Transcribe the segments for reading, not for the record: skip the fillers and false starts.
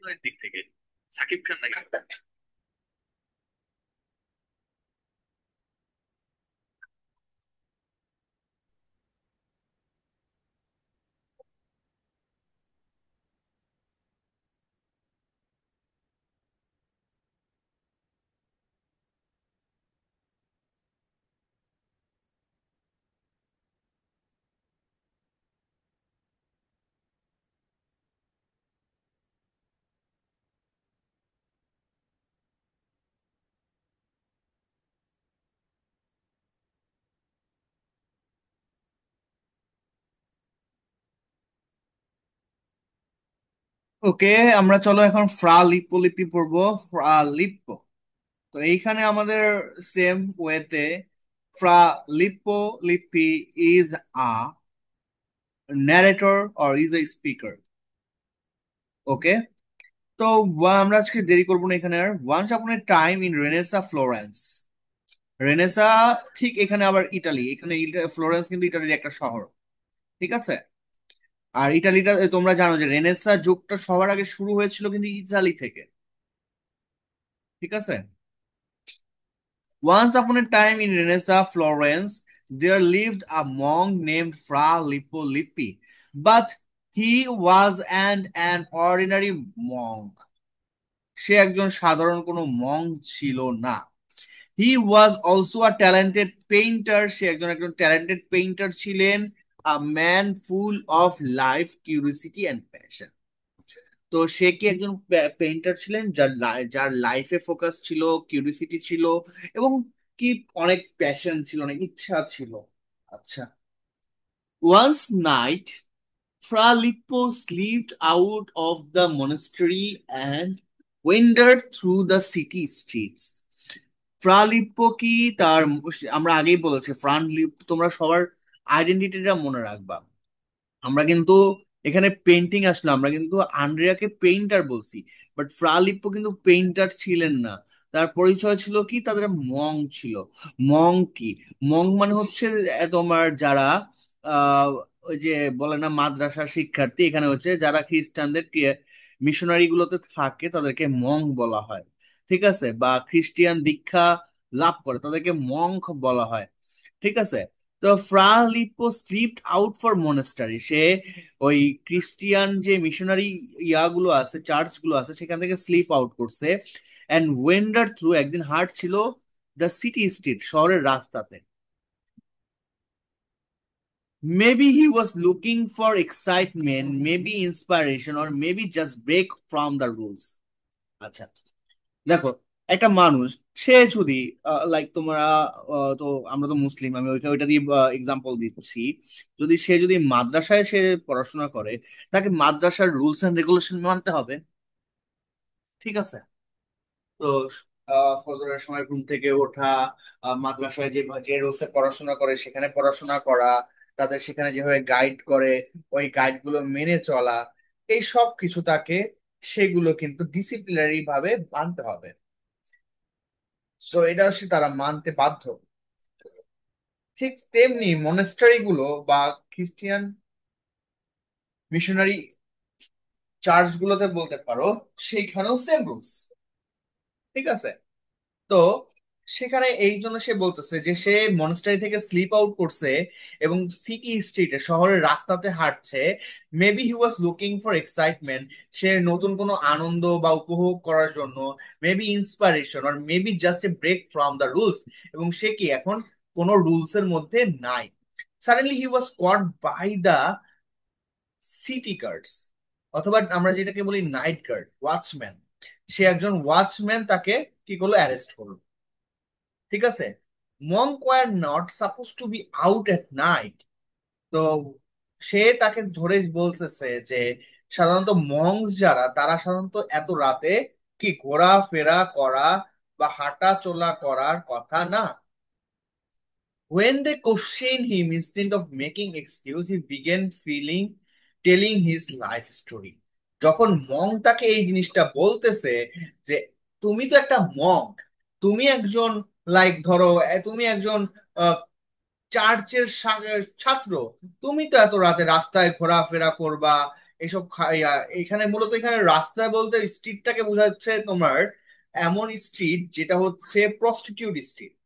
অভিনয়ের দিক থেকে সাকিব খান নাকি? ওকে, আমরা চলো এখন ফ্রা লিপি পড়বো। ফ্রা লিপ্পো। তো এইখানে আমাদের সেম ওয়েতে Fra Lippi is a narrator or is a speaker. Okay, তো আমরা আজকে দেরি করবো না এখানে আর। Once upon a time in Renaissance Florence. Renaissance ঠিক এখানে আবার ইটালি, এখানে ফ্লোরেন্স কিন্তু ইটালির একটা শহর। ঠিক আছে। আর ইটালিটা তোমরা জানো যে রেনেসা যুগটা সবার আগে শুরু হয়েছিল কিন্তু ইতালি থেকে। ঠিক আছে। Once upon a time in Renaissance Florence, there lived a monk named Fra Lippo Lippi. But he was an ordinary monk. সে একজন সাধারণ কোনো মঙ্ক ছিল না। He was also a talented painter. সে একজন ট্যালেন্টেড পেইন্টার ছিলেন। A man full of life curiosity and passion. তো সে কি একজন পেইন্টার ছিলেন যার লাইফে ফোকাস ছিল, কিউরিসিটি ছিল, এবং কি অনেক প্যাশন ছিল, অনেক ইচ্ছা ছিল। আচ্ছা। Once night, Fra Lippo slipped out of the monastery and wandered through the city streets. ফ্রা লিপ্পো কি তার, আমরা আগেই বলেছি ফ্রান লিপ, তোমরা সবার আইডেন্টিটিটা মনে রাখবা। আমরা কিন্তু এখানে পেন্টিং আসলো, আমরা কিন্তু আন্দ্রেয়াকে পেইন্টার বলছি, বাট ফ্রা লিপ্পো কিন্তু পেইন্টার ছিলেন না। তার পরিচয় ছিল কি, তাদের মং ছিল। মং কি? মং মানে হচ্ছে তোমার যারা আহ ওই যে বলে না মাদ্রাসার শিক্ষার্থী, এখানে হচ্ছে যারা খ্রিস্টানদের মিশনারি গুলোতে থাকে তাদেরকে মং বলা হয়। ঠিক আছে, বা খ্রিস্টিয়ান দীক্ষা লাভ করে তাদেরকে মংক বলা হয়। ঠিক আছে। তো ফ্রা লিপো স্লিপড আউট ফর মনেস্টারি। সে ওই খ্রিস্টিয়ান যে মিশনারি ইয়াগুলো আছে, চার্চ গুলো আছে, সেখান থেকে স্লিপ আউট করছে। অ্যান্ড ওয়েন্ডার থ্রু, একদিন হার্ট ছিল দ্য সিটি স্ট্রিট, শহরের রাস্তাতে। Maybe he was looking for excitement, maybe inspiration, or maybe just break from the rules. আচ্ছা, দেখো, একটা মানুষ, সে যদি লাইক তোমরা তো আমরা তো মুসলিম, আমি ওইটা দিয়ে এক্সাম্পল দিচ্ছি। যদি সে যদি মাদ্রাসায় সে পড়াশোনা করে, তাকে মাদ্রাসার রুলস এন্ড রেগুলেশন মানতে হবে। ঠিক আছে। তো ফজরের সময় ঘুম থেকে ওঠা, মাদ্রাসায় যে যে রুলসে পড়াশোনা করে সেখানে পড়াশোনা করা, তাদের সেখানে যেভাবে গাইড করে ওই গাইড গুলো মেনে চলা, এই সব কিছু তাকে সেগুলো কিন্তু ডিসিপ্লিনারি ভাবে মানতে হবে। সো এটা হচ্ছে তারা মানতে বাধ্য। ঠিক তেমনি মনেস্টারি গুলো বা খ্রিস্টিয়ান মিশনারি চার্চ গুলোতে বলতে পারো, সেইখানেও সেম রুলস। ঠিক আছে। তো সেখানে এই জন্য সে বলতেছে যে সে মনস্টারি থেকে স্লিপ আউট করছে এবং সিটি স্ট্রিটে, শহরের রাস্তাতে হাঁটছে। Maybe he was looking for excitement. সে নতুন কোনো আনন্দ বা উপভোগ করার জন্য, মেবি ইন্সপিরেশন, আর maybe just a break from the rules. এবং সে কি এখন কোনো রুলস এর মধ্যে নাই। Suddenly he was caught by the city guards, অথবা আমরা যেটাকে বলি নাইট গার্ড, ওয়াচম্যান। সে একজন ওয়াচম্যান তাকে কি করলো, অ্যারেস্ট করলো। ঠিক আছে। Monk were not suppose two be out at night. তো সে তাকে ধরে বলতেছে যে সাধারণত মঙ্কস যারা, তারা সাধারণত এত রাতে কি ঘোরাফেরা করা বা হাঁটা চলা করার কথা না। When they questioned him, instead of making excuse, he began telling his life story. যখন মং তাকে এই জিনিসটা বলতেছে যে তুমি তো একটা মঙ্ক, তুমি একজন, লাইক ধরো তুমি একজন চার্চের ছাত্র, তুমি তো এত রাতে রাস্তায় ঘোরাফেরা করবা, এইসব এখানে মূলত এখানে রাস্তা বলতে স্ট্রিটটাকে বোঝাচ্ছে তোমার এমন স্ট্রিট যেটা হচ্ছে প্রস্টিটিউট স্ট্রিট,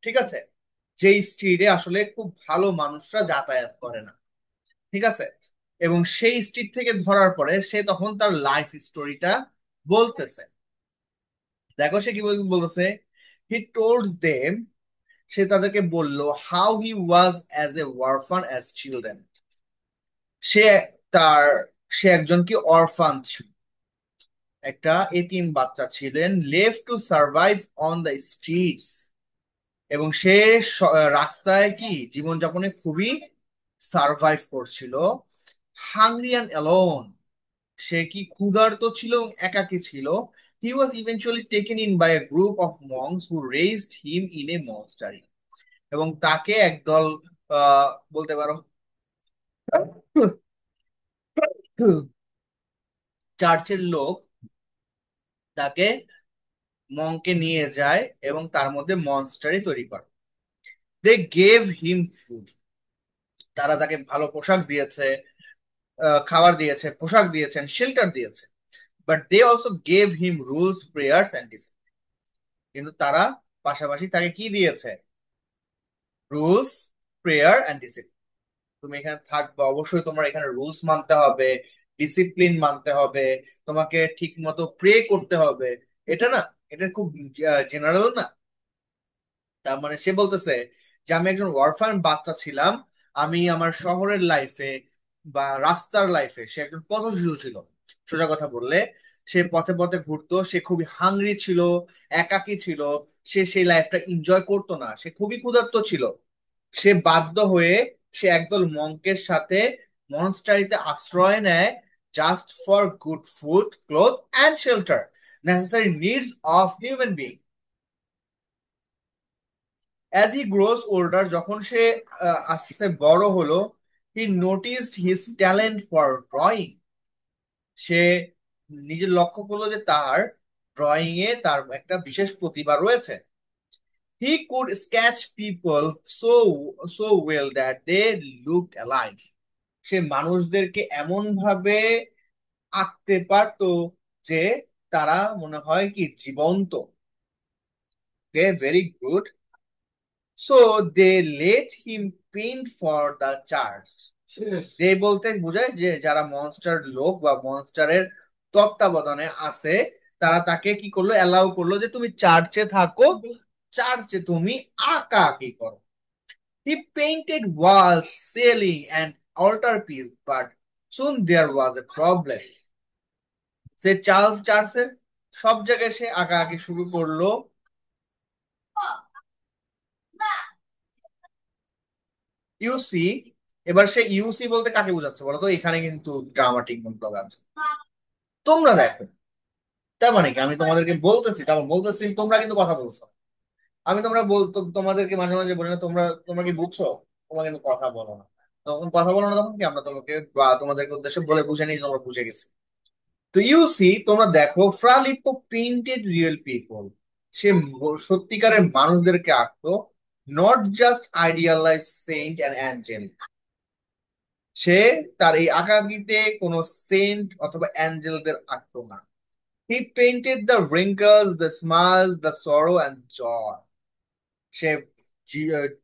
ঠিক আছে, যে স্ট্রিটে আসলে খুব ভালো মানুষরা যাতায়াত করে না, ঠিক আছে। এবং সেই স্ট্রিট থেকে ধরার পরে সে তখন তার লাইফ স্টোরিটা বলতেছে। দেখো সে কি বলতেছে, হি টোল্ড দেম, সে তাদেরকে বলল how he was as a orphan as children. সে তার সে একজন কি অরফান ছিল, একটা এতিম বাচ্চা ছিলেন, left to survive on the streets. এবং সে রাস্তায় কি জীবনযাপনে খুবই সার্ভাইভ করছিল, হাংরি অ্যান্ড অ্যালোন, সে কি ক্ষুধার্ত ছিল এবং একাকী ছিল। He was eventually taken in by a group of monks who raised him in a monastery. এবং তাকে একদল বলতে পারো চার্চের লোক তাকে মংকে নিয়ে যায় এবং তার মধ্যে মনস্টারি তৈরি করে। দে গেভ হিম ফুড, তারা তাকে ভালো পোশাক দিয়েছে, খাবার দিয়েছে, পোশাক দিয়েছেন, শেল্টার দিয়েছে। But they also gave him rules, prayers and discipline. কিন্তু তারা পাশাপাশি তাকে কি দিয়েছে, রুলস, প্রেয়ার অ্যান্ড ডিসিপ্লিন। তুমি এখানে থাকবে অবশ্যই তোমার এখানে রুলস মানতে হবে, ডিসিপ্লিন মানতে হবে, তোমাকে ঠিক মতো প্রে করতে হবে, এটা না, এটা খুব জেনারেল না। তার মানে সে বলতেছে যে আমি একজন অরফান বাচ্চা ছিলাম, আমি আমার শহরের লাইফে বা রাস্তার লাইফে, সে একজন পথশিশু ছিল, সোজা কথা বললে সে পথে পথে ঘুরতো, সে খুবই হাংরি ছিল, একাকী ছিল, সে সেই লাইফটা এনজয় করতো না, সে খুবই ক্ষুধার্ত ছিল। সে বাধ্য হয়ে সে একদল মঙ্কের সাথে মনস্টারিতে আশ্রয় নেয়, just for good food, cloth and shelter, necessary needs of human being. As he grows older, যখন সে আস্তে আস্তে বড় হলো, he noticed his talent for drawing. সে নিজের লক্ষ্য করলো যে তার ড্রয়িং এ তার একটা বিশেষ প্রতিভা রয়েছে। He could sketch people so so well that they looked alive. সে মানুষদেরকে এমন ভাবে আঁকতে পারতো যে তারা মনে হয় কি জীবন্ত। Very good. So they let him paint for the church. They বলতে বোঝায় যে যারা মনস্টার লোক বা মনস্টারের তত্ত্বাবধানে আছে, তারা তাকে কি করলো, অ্যালাউ করলো যে তুমি চার্চে থাকো, চার্চে তুমি আঁকা আঁকি করো। He painted walls, ceiling and altar piece, but soon there was a problem. সে চার্লস চার্চের সব জায়গায় সে আঁকাআঁকি শুরু করলো। ইউসি, এবার সে ইউসি বলতে কাকে বোঝাচ্ছে বলো তো, এখানে কিন্তু ড্রামাটিক মতলব আছে। তোমরা দেখো, তার মানে কি আমি তোমাদেরকে বলতেছি, তারপর বলতেছি, তোমরা কিন্তু কথা বলছো। আমি তোমরা তোমাদেরকে মাঝে মাঝে বলি না, তোমরা তোমরা কি বুঝছো, তোমরা কিন্তু কথা বলো না। তখন কথা বলো না, তখন কি আমরা তোমাকে বা তোমাদেরকে উদ্দেশ্যে বলে বুঝে নিই, তোমরা বুঝে গেছি। তো ইউসি তোমরা দেখো, ফ্রালিপো পেইন্টেড রিয়েল পিপল। সে সত্যিকারের মানুষদেরকে আঁকতো, not just idealise saint and angel. সে তার এই আঁকাআঁকিতে কোনো সেন্ট অথবা অ্যাঞ্জেলদের আঁকতো না। He painted the wrinkles, the smiles, the sorrow and joy. সে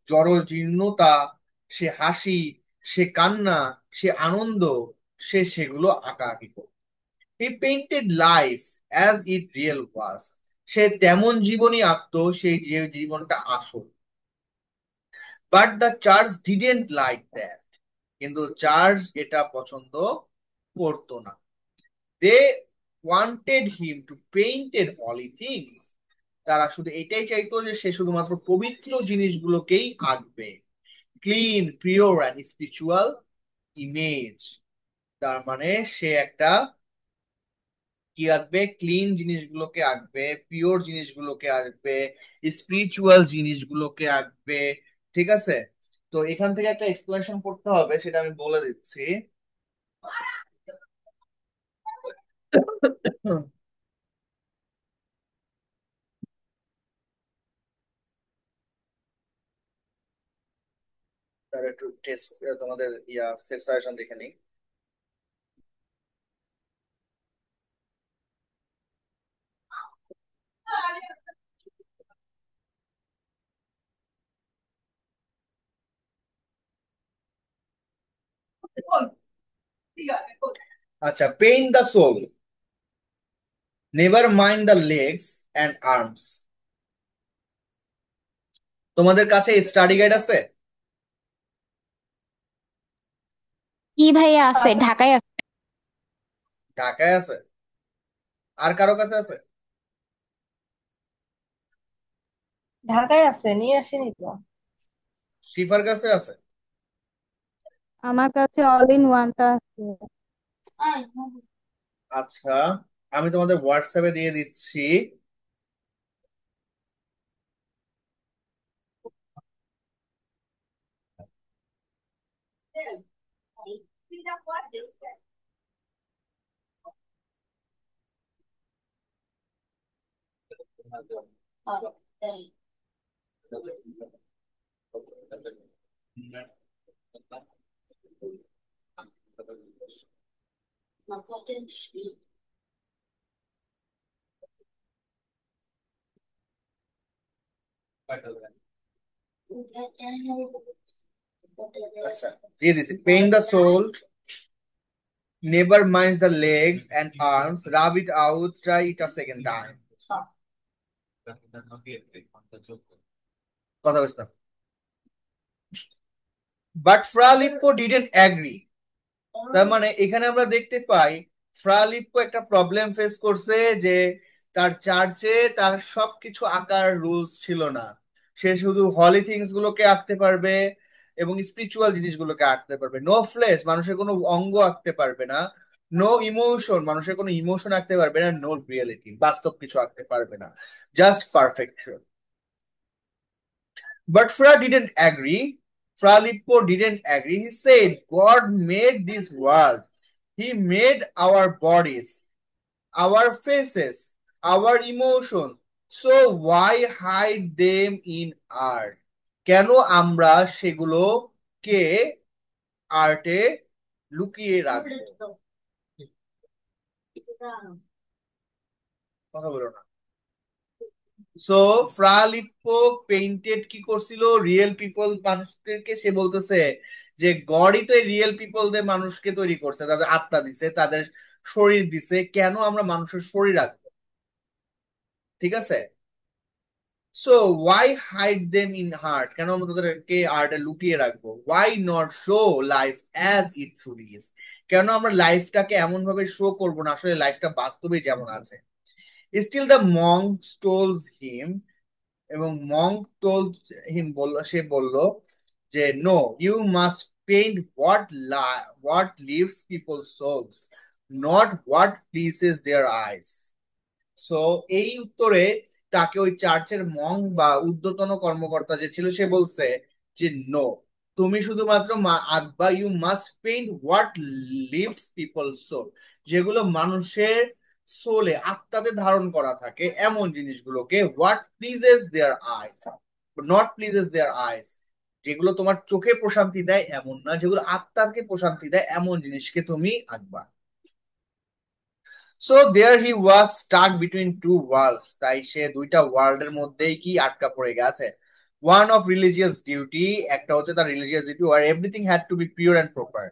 জড়জীর্ণতা, সে হাসি, সে কান্না, সে আনন্দ, সে সেগুলো আঁকাআঁকি করত। He painted life as it real was. সে তেমন জীবনই আঁকতো, সেই যে জীবনটা আসল। But the church didn't like that. কিন্তু চার্চ এটা পছন্দ করতো না। They wanted him to painted holy things. তারা শুধু এটাই চাইতো যে সে শুধুমাত্র পবিত্র জিনিসগুলোকেই আঁকবে, clean, pure and spiritual image. তার মানে সে একটা কি আঁকবে, ক্লিন জিনিসগুলোকে আঁকবে, পিওর জিনিসগুলোকে আঁকবে, স্পিরিচুয়াল জিনিসগুলোকে আঁকবে, ঠিক আছে। তো এখান থেকে একটা এক্সপ্লেনেশন করতে হবে, সেটা আমি বলে দিচ্ছি। তার একটু টেস্ট তোমাদের সেট সাজেশন দেখে নিই। আচ্ছা, pain the soul, never mind the legs and arms. তোমাদের কাছে স্টাডি গাইড আছে? কি ভাইয়া আছে, ঢাকায় আছে। ঢাকায় আছে? আর কারো কাছে আছে? ঢাকায় আছে, নিয়ে আসেনি তো। শিফার কাছে আছে? আমার কাছে অল ইন ওয়ানটা আছে। আচ্ছা, আমি তোমাদের হোয়াটসঅ্যাপে দিয়ে দিচ্ছি। আচ্ছা, দিয়ে দিছি। Pain the soul, never minds the legs and arms, rub it out, try it a second time. কথা বুঝতাম, but Fra Lippo didn't agree. তার মানে এখানে আমরা দেখতে পাই ফ্রা লিপ্পো একটা প্রবলেম ফেস করছে যে তার চার্চে তার সবকিছু আঁকার রুলস ছিল না। সে শুধু হলি থিংস গুলোকে আঁকতে পারবে এবং স্পিরিচুয়াল জিনিসগুলোকে আঁকতে পারবে। নো ফ্লেশ, মানুষের কোনো অঙ্গ আঁকতে পারবে না। নো ইমোশন, মানুষের কোনো ইমোশন আঁকতে পারবে না। নো রিয়েলিটি, বাস্তব কিছু আঁকতে পারবে না। Just perfection. But Fra didn't agree. Fra Lippo didn't agree. He said, God made this world. He made our bodies, our faces, our emotions. So why hide them in art? কেন আমরা সেগুলোকে আর্টে লুকিয়ে রাখবো? কথা বলো না। সো ফ্রা লিপ্পো পেইন্টেড কি করছিল, রিয়েল পিপল মানুষদেরকে। সে বলতেছে যে গডই তো রিয়েল পিপলদের মানুষকে তৈরি করছে, তাদের আত্মা দিছে, তাদের শরীর দিছে, কেন আমরা মানুষের শরীর রাখবো? ঠিক আছে। So why hide them in heart, কেন আমরা তাদেরকে আর্টে লুকিয়ে রাখবো? Why not show life as it truly is, কেন আমরা লাইফটাকে এমন ভাবে শো করবো না আসলে লাইফটা বাস্তবে যেমন আছে? Still the monk tells him, এবং মঙ্ক টোল্ড হিম, সে বলল যে no, you must paint what lives people souls, not what pleases their eyes. So এই উত্তরে তাকে ওই চার্চের মঙ্ক বা ঊর্ধ্বতন কর্মকর্তা যে ছিল সে বলছে যে নো, তুমি শুধুমাত্র আঁকবা, you must paint what lives people soul, যেগুলো মানুষের সোলে, আত্মাতে ধারণ করা থাকে এমন জিনিসগুলোকে। What pleases their eyes, not pleases their eyes, যেগুলো তোমার চোখে প্রশান্তি দেয় এমন না, যেগুলো আত্মাকে প্রশান্তি দেয় এমন জিনিসকে তুমি আঁকবা। So there he was stuck between two worlds, তাই সে দুইটা ওয়ার্ল্ডের মধ্যেই কি আটকা পড়ে গেছে। ওয়ান অফ রিলিজিয়াস ডিউটি, একটা হচ্ছে তার religious duty, where everything had to be pure and proper,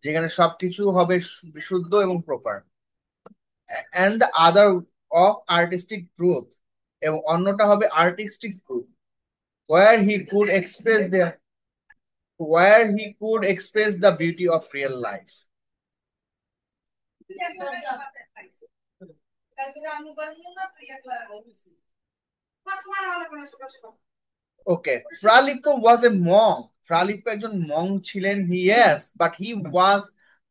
যেখানে সবকিছু হবে বিশুদ্ধ এবং proper. And the other of artistic truth, এবং অন্যটা হবে artistic truth, where he could express the beauty of real life. Okay, Fra Lippo was a monk. Fra Lippo একজন monk ছিলেন, yes, but he was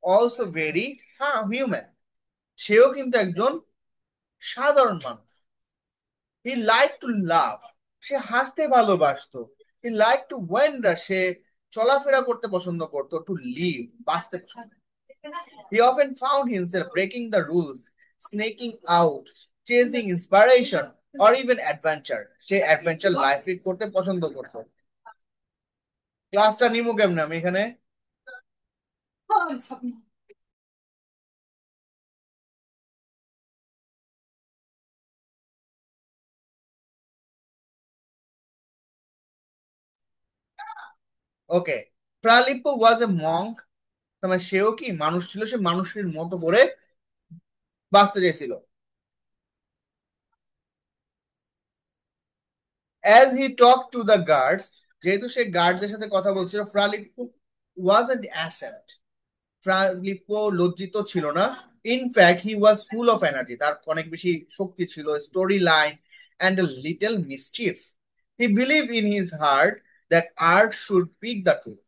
also very human. সেও কিন্তু একজন সাধারণ মানুষ। He liked to laugh. সে হাসতে ভালোবাসতো। He liked to wander. সে চলাফেরা করতে পছন্দ করতো। To live, বাঁচতে পছন্দ। He often found himself breaking the rules, sneaking out, chasing inspiration, or even adventure. Say adventure life lead করতে পছন্দ করতো। ক্লাসটা নিমু কেমনে আমি এখানে? ওকে, Pralippo was a monk. তার মানে সেও কি মানুষ ছিল, সে মানুষের মতো করে বাঁচতে চাইছিল। As he talked to the guards, যেহেতু সে গার্ডদের সাথে কথা বলছিল, ফ্রালিপো wasn't ashamed. ফ্রালিপো লজ্জিত ছিল না। In fact he was full of energy, তার অনেক বেশি শক্তি ছিল, story line and little mischief. He believe in his heart that art should pick the truth.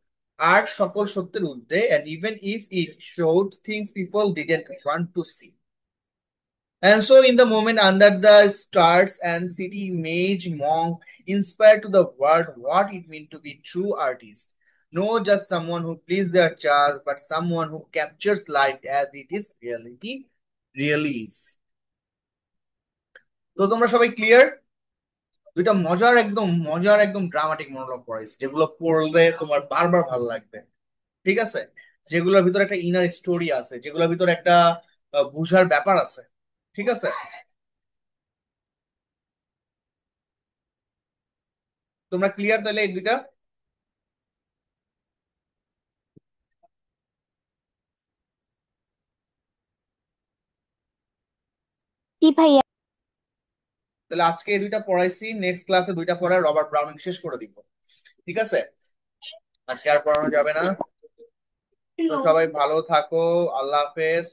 Art সকল সত্যের ঊর্ধ্বে, and even if it showed things people didn't want to see. And so, in the moment under the stars and city mage monk inspired to the world what it meant to be true artist. No just someone who pleases their child, but someone who captures life as it is really is. তো তোমরা সবাই clear? দুইটা মজার একদম dramatic monologue পড়াইছি, যেগুলো পড়লে তোমার বারবার ভালো লাগবে। ঠিক আছে? যেগুলোর ভিতরে একটা ইনার স্টোরি আছে, যেগুলোর ভিতরে একটা বুঝার ব্যাপার আছে। ঠিক আছে? তোমরা ক্লিয়ার তাহলে এই দুইটা? জি ভাইয়া। তাহলে আজকে এই দুইটা পড়াইছি, নেক্সট ক্লাসে দুইটা পড়ায় রবার্ট ব্রাউনিং শেষ করে দিব। ঠিক আছে? আজকে আর পড়ানো যাবে না। তো সবাই ভালো থাকো, আল্লাহ হাফেজ।